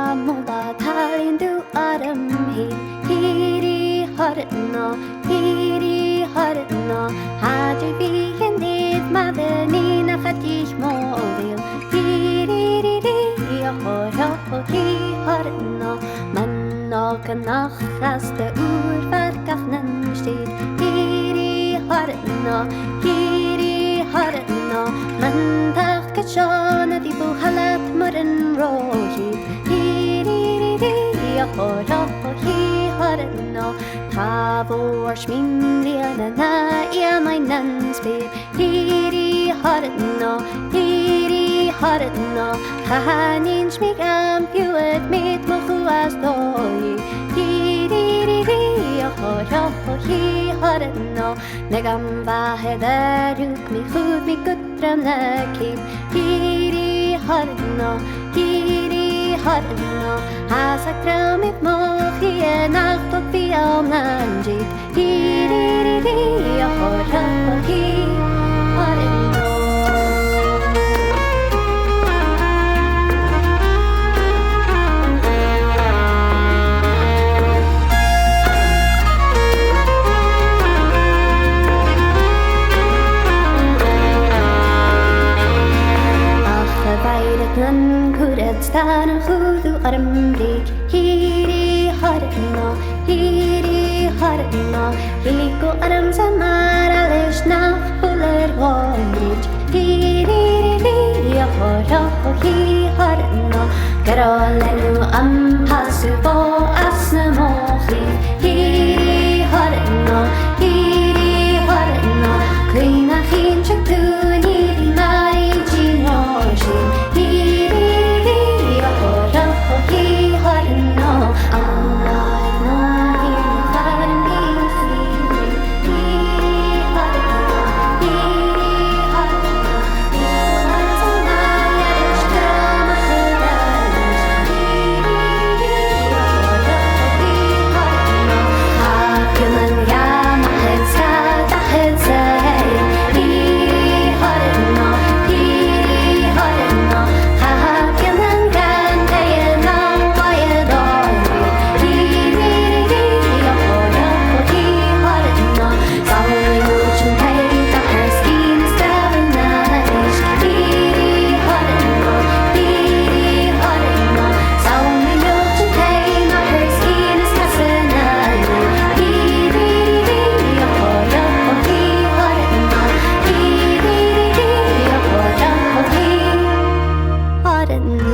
Moba talin du aram hiri harna hadu vi en ned madenina fatih movil hiri harna man naken nachaste urverkafnen steht hiri harna man tak shana di buhalat maran rohit harna tavor smindriana na iamainan spir hiri harna hanin smigam puet mit mohuas doi harna negam vahedaruk mi hud mi gutram nakib hiri harna hasak tramit mohie nacht och vi om nanjit hiri harna Nan kuret stan khudu armlik hiri harna hiliko aram samar aleshna puller gomrich hiri harna karolenu am pasu bo asna mohi hiri harna klina hin chaktuni mari jinoshi I didn't